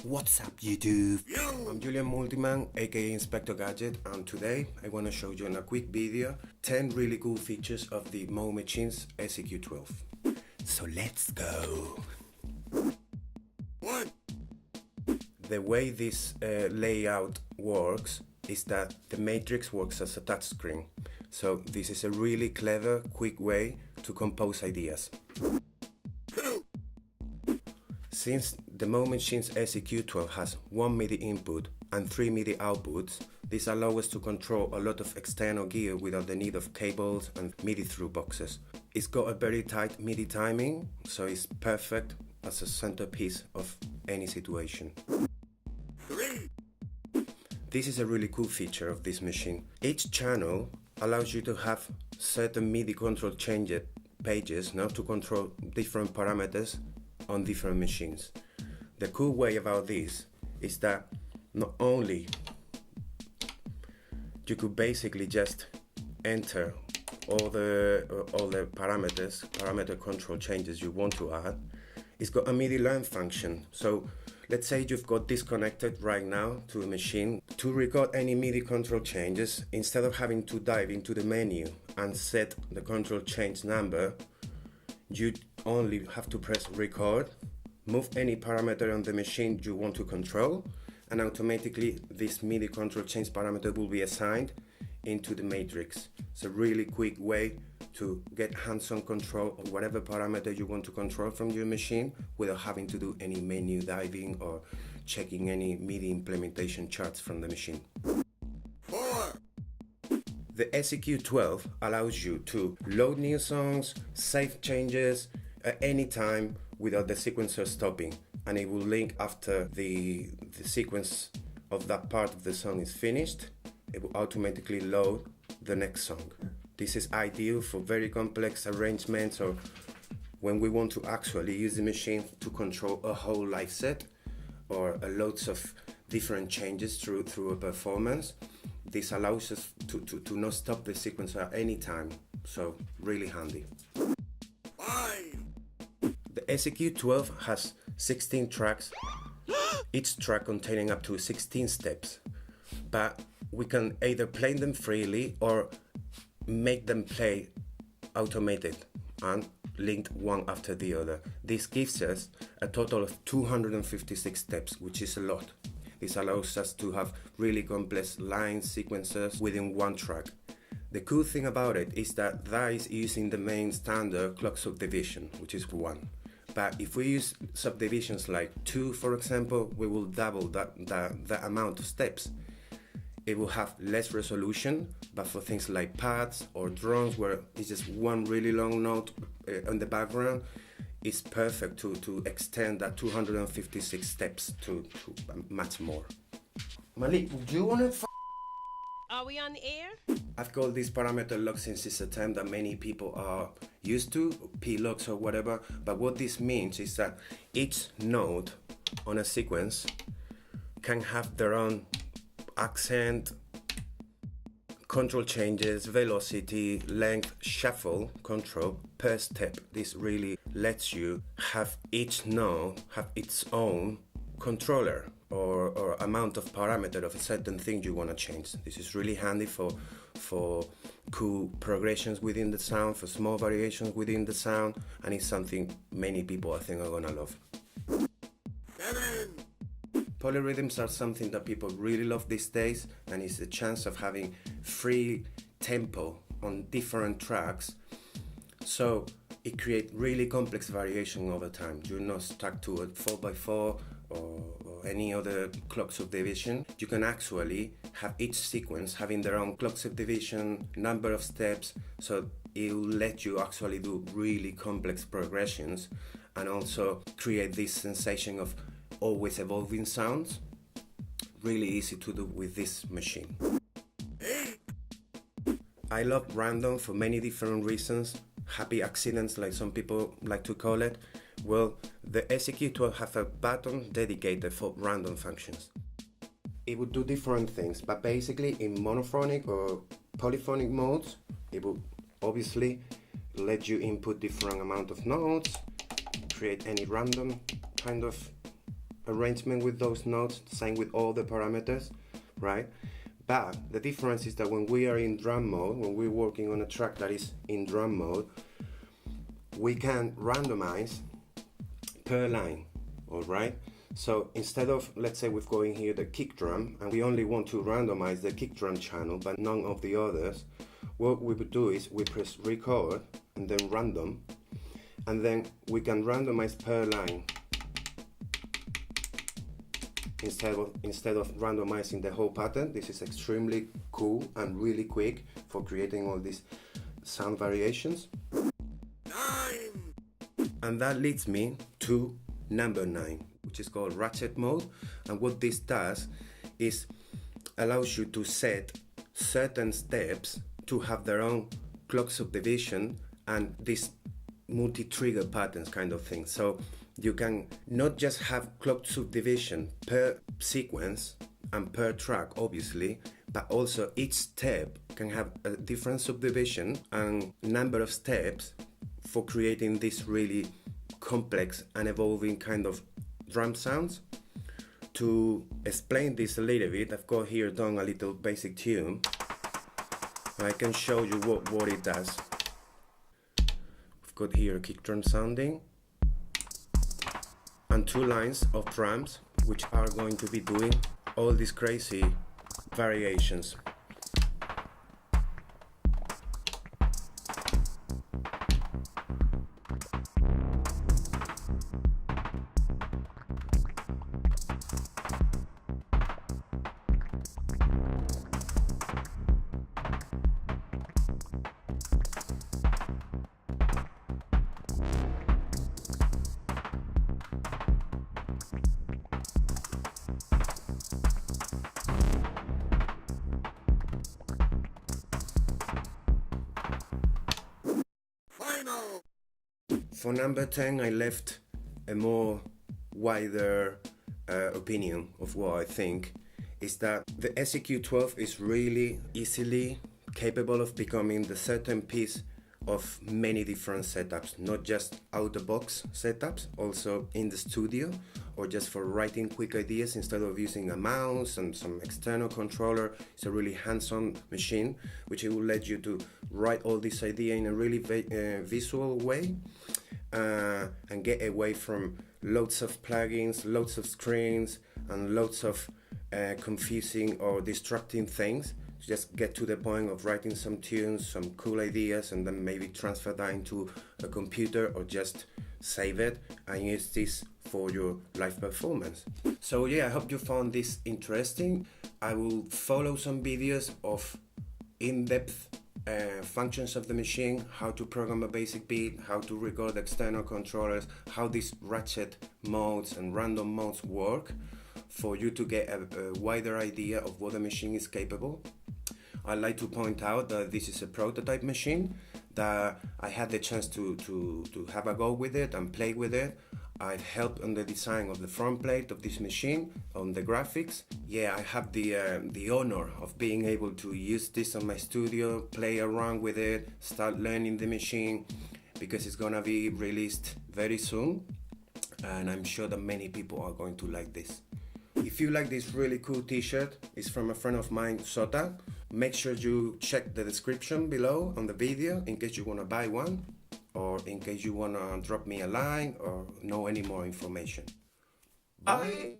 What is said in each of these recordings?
What's up YouTube? I'm Julian Multiman, aka Inspector Gadget, and today I want to show you in a quick video 10 really cool features of the Moog Machine's SEQ12. So let's go! The way this layout works is that the matrix works as a touchscreen. So this is a really clever, quick way to compose ideas. Since the Moog Machine's SEQ12 has one MIDI input and 3 MIDI outputs, this allows us to control a lot of external gear without the need of cables and MIDI through boxes. It's got a very tight MIDI timing, so it's perfect as a centerpiece of any situation. This is a really cool feature of this machine. Each channel allows you to have certain MIDI control change pages now to control different parameters on different machines. The cool way about this is that not only you could basically just enter all the parameter control changes you want to add. It's got a MIDI learn function. So let's say you've got disconnected right now to a machine. To record any MIDI control changes, instead of having to dive into the menu and set the control change number, you only have to press record, move any parameter on the machine you want to control, and automatically this MIDI control change parameter will be assigned into the matrix. It's a really quick way to get hands-on control of whatever parameter you want to control from your machine without having to do any menu diving or checking any MIDI implementation charts from the machine. The SEQ12 allows you to load new songs, save changes at any time without the sequencer stopping, and it will link after the sequence of that part of the song is finished. It will automatically load the next song. This is ideal for very complex arrangements or when we want to actually use the machine to control a whole live set or loads of different changes through a performance. This allows us to not stop the sequencer at any time, so really handy. The SEQ12 has 16 tracks, each track containing up to 16 steps, but we can either play them freely or make them play automated and linked one after the other. This gives us a total of 256 steps, which is a lot. This allows us to have really complex line sequences within one track. The cool thing about it is that is using the main standard clock subdivision, which is 1. But if we use subdivisions like 2, for example, we will double the amount of steps. It will have less resolution, but for things like pads or drums where it's just one really long note on the background, it's perfect to extend that 256 steps to much more. Malik, do you want to Are we on the air? I've called this parameter lock since it's a term that many people are used to, P-locks or whatever, but what this means is that each node on a sequence can have their own accent, control changes, velocity, length, shuffle control per step. This really lets you have each node have its own controller or amount of parameter of a certain thing you want to change. This is really handy for cool progressions within the sound, for small variations within the sound, and it's something many people I think are gonna love. Polyrhythms are something that people really love these days, and it's the chance of having free tempo on different tracks. So it creates really complex variation over time. You're not stuck to a 4x4 or any other clock subdivision. You can actually have each sequence having their own clock subdivision, number of steps, so it will let you actually do really complex progressions and also create this sensation of always evolving sounds. Really easy to do with this machine. I love random for many different reasons. Happy accidents, like some people like to call it. Well, the SEQ12 has a button dedicated for random functions. It would do different things, but basically in monophonic or polyphonic modes, it would obviously let you input different amount of notes, create any random kind of arrangement with those notes, same with all the parameters, right? But the difference is that when we are in drum mode, when we're working on a track that is in drum mode, we can randomize per line, all right? So instead of, let's say we've got in here the kick drum and we only want to randomize the kick drum channel but none of the others, what we would do is we press record and then random, and then we can randomize per line instead of randomizing the whole pattern. This is extremely cool and really quick for creating all these sound variations. And that leads me to number 9, which is called ratchet mode. And what this does is allows you to set certain steps to have their own clock subdivision and this multi-trigger patterns kind of thing. So you can not just have clock subdivision per sequence and per track, obviously, but also each step can have a different subdivision and number of steps for creating this really complex and evolving kind of drum sounds. To explain this a little bit, I've got here done a little basic tune. I can show you what it does. We've got here a kick drum sounding and 2 lines of drums which are going to be doing all these crazy variations. For number 10, I left a more wider opinion of what I think is that the SEQ12 is really easily capable of becoming the certain piece of many different setups, not just out-the-box setups, also in the studio or just for writing quick ideas instead of using a mouse and some external controller. It's a really hands-on machine which it will let you to write all this idea in a really visual way and get away from loads of plugins, loads of screens and loads of confusing or distracting things. Just get to the point of writing some tunes, some cool ideas, and then maybe transfer that into a computer or just save it and use this for your live performance. So yeah, I hope you found this interesting. I will follow some videos of in-depth functions of the machine, how to program a basic beat, how to record external controllers, how these ratchet modes and random modes work for you to get a wider idea of what the machine is capable. I'd like to point out that this is a prototype machine, that I had the chance to have a go with it and play with it. I've helped on the design of the front plate of this machine, on the graphics. Yeah, I have the honor of being able to use this on my studio, play around with it, start learning the machine, because it's gonna be released very soon, and I'm sure that many people are going to like this. If you like this really cool t-shirt, it's from a friend of mine, SOTA. Make sure you check the description below on the video in case you want to buy one, or in case you want to drop me a line or know any more information. Bye!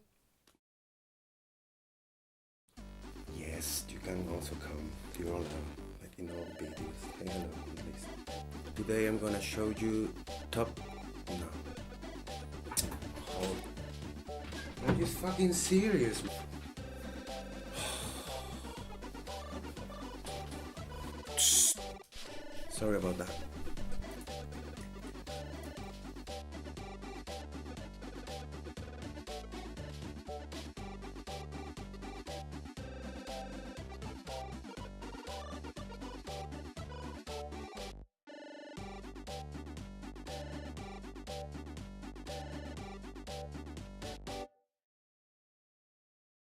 Yes, you can also come to your own, like in all videos. Say hello, please. Today I'm gonna show you Are you fucking serious? Sorry about that.